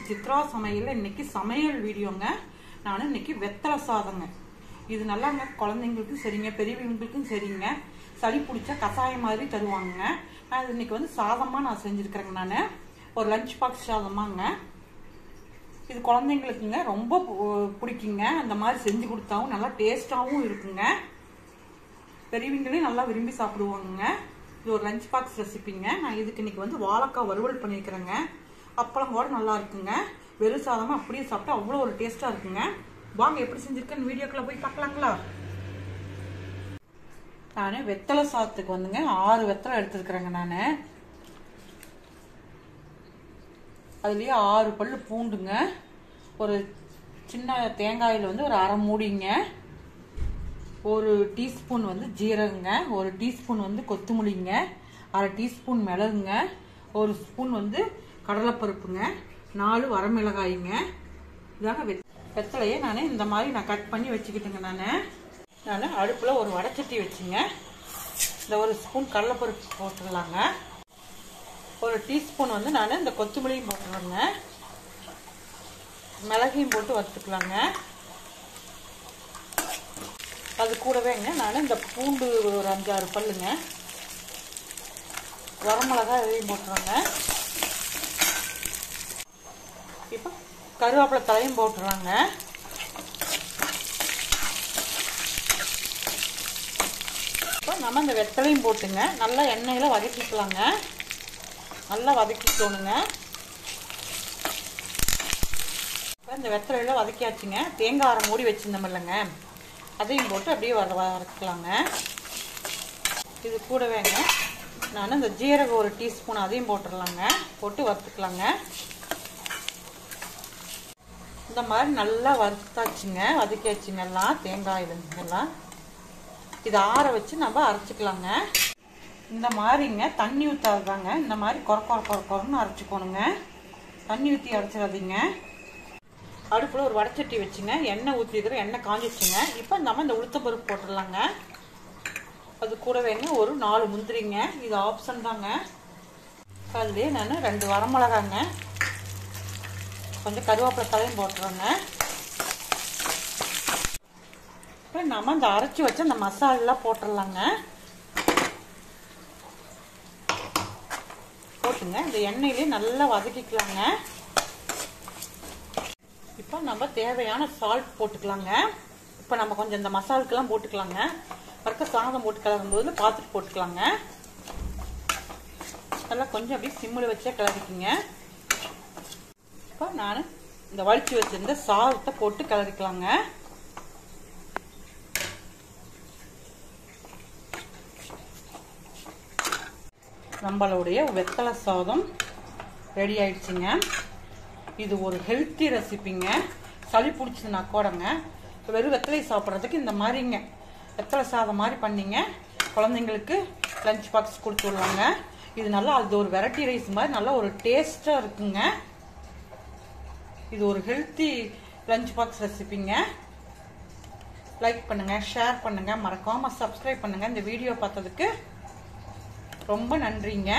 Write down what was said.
சித்ரா சமையல் இன்னைக்கு சமையல் வீடியோங்க. நான் இன்னைக்கு வெத்தலை சாதங்க. இது நல்லாங்க, குழந்தைங்களுக்கும் சரிங்க, பெரியவங்களுக்கும் சரிங்க. சளி பிடிச்சா கசாயம் மாதிரி தருவாங்க. அது இன்னைக்கு வந்து சாதமா நான் செஞ்சிருக்கிறேங்க. நான் ஒரு லஞ்ச் பாக்ஸ் சாதமாங்க. இது குழந்தைங்களுக்குங்க ரொம்ப பிடிக்குங்க. அந்த மாதிரி செஞ்சு கொடுத்தாவும் நல்லா டேஸ்டாகவும் இருக்குங்க. பெரியவங்களே நல்லா விரும்பி சாப்பிடுவாங்க. இது ஒரு லஞ்ச் பாக்ஸ் ரெசிபிங்க. நான் இதுக்கு இன்னைக்கு வந்து வாழைக்காய் வறுவல் பண்ணியிருக்கிறேங்க. அப்பளம் கூட நல்லா இருக்குங்க. வெறும் சாதமா அப்படியே சாப்பிட்டா அவ்வளோ ஒரு டேஸ்டா இருக்குங்க. வாங்க எப்படி செஞ்சிருக்கேன்னு வீடியோக்குள்ள போய் பார்க்கலாங்களா? நான் வெத்தலை சாதத்துக்கு வந்துங்க 6 வெத்தலை எடுத்துருக்கிறேங்க. நான் அதுலயே 6 பல்லு பூண்டுங்க, ஒரு சின்ன தேங்காயில் வந்து ஒரு அரை மூடிங்க, ஒரு டீஸ்பூன் வந்து ஜீரகங்க, ஒரு டீஸ்பூன் வந்து கொத்தமல்லிங்க, அரை டீஸ்பூன் மிளகுங்க, ஒரு ஸ்பூன் வந்து கடலைப்பருப்புங்க, 4 வரமிளகாய்ங்க. இதாங்க வெத்தலையே நான் இந்த மாதிரி நான் கட் பண்ணி வச்சுக்கிட்டுங்க. நான் அடுப்பில் ஒரு வடைச்சட்டி வச்சுங்க. இந்த ஒரு ஸ்பூன் கடலைப்பருப்பு போட்டுடலாங்க. ஒரு டீஸ்பூன் வந்து நான் இந்த கொத்தமல்லியும் போட்டுருவேங்க. மிளகையும் போட்டு வறுத்துக்கலாங்க. அது கூடவேங்க நான் இந்த பூண்டு ஒரு 5-6 பல்லுங்க, வரமிளகாய் இதையும் போட்டுருவேங்க. இப்போ கருவேப்பிலை தலையும் போட்டுறாங்க. இப்போ நம்ம இந்த வெத்தலையும் போட்டுங்க நல்லா எண்ணெயில் வதக்கிக்கலாங்க. நல்லா வதக்கிக்கணுங்க. இப்போ இந்த வெத்தலையில வதக்கியாச்சுங்க. தேங்காய் அரை மூடி வச்சிருந்தோம் இல்லைங்க, அதையும் போட்டு அப்படியே வதக்கலாங்க. இது கூடவேங்க நான் இந்த ஜீரகம் ஒரு டீஸ்பூன் அதையும் போட்டுடலாங்க. போட்டு வறுத்துக்கலாங்க. இந்த மாதிரி நல்லா வறுத்தாச்சுங்க, வதக்கியாச்சுங்க எல்லாம் தேங்காயிலெல்லாம். இதை ஆற வச்சு நம்ம அரைச்சிக்கலாங்க. இந்த மாதிரிங்க தண்ணி ஊற்றாதாங்க, இந்த மாதிரி கொரன்னு அரைச்சிக்கணுங்க. தண்ணி ஊற்றி அரைச்சிடாதீங்க. அடுப்பில் ஒரு வடைச்சட்டி வச்சுங்க, எண்ணெய் ஊற்றிக்கிறேன். எண்ணெய் காஞ்சிச்சுங்க. இப்போ நம்ம இந்த உளுத்தம்பருப்பு போட்டுடலாங்க. அது கூடவேங்க ஒரு 4 முந்திரிங்க. இது ஆப்ஷன் தாங்க. அதுலேயே நான் 2 வரமிளகாங்க, கொஞ்சம் கருவேப்பிலை தலையும் போட்டுறோங்க. இப்போ நம்ம இந்த அரைச்சி வச்ச அந்த மசாலெல்லாம் போட்டுடலாங்க. போட்டுங்க இந்த எண்ணெயிலே நல்லா வதக்கிக்கலாங்க. இப்போ நம்ம தேவையான சால்ட் போட்டுக்கலாங்க. இப்போ நம்ம கொஞ்சம் இந்த மசாலுக்கெல்லாம் போட்டுக்கலாங்க. வறுக்க சாதம் போட்டு கிளறும் போது பார்த்துட்டு போட்டுக்கலாங்க. நல்லா கொஞ்சம் அப்படியே சிம்மில் வச்சே கிளறிக்குங்க. இப்போ நான் இந்த வலிச்சு வச்சிருந்த சாதத்தை போட்டு கிளறிக்கலாங்க. நம்மளுடைய வெத்தலை சாதம் ரெடி ஆயிடுச்சுங்க. இது ஒரு ஹெல்த்தி ரெசிபிங்க. சளி பிடிச்சதுன்னா கூடங்க வெறும் வெத்தலை சாப்பிட்றதுக்கு இந்த மாதிரிங்க வெத்தலை சாதம் மாதிரி பண்ணிங்க குழந்தைங்களுக்கு லஞ்ச் பாக்ஸ் கொடுத்து விடலாங்க. இது நல்லா அது ஒரு வெரைட்டி ரைஸ் மாதிரி நல்லா ஒரு டேஸ்டாக இருக்குங்க. இது ஒரு ஹெல்த்தி லஞ்ச் பாக்ஸ் ரெசிபிங்க. லைக் பண்ணுங்க, ஷேர் பண்ணுங்க, மறக்காம சப்ஸ்கிரைப் பண்ணுங்க. இந்த வீடியோ பார்த்ததுக்கு ரொம்ப நன்றிங்க.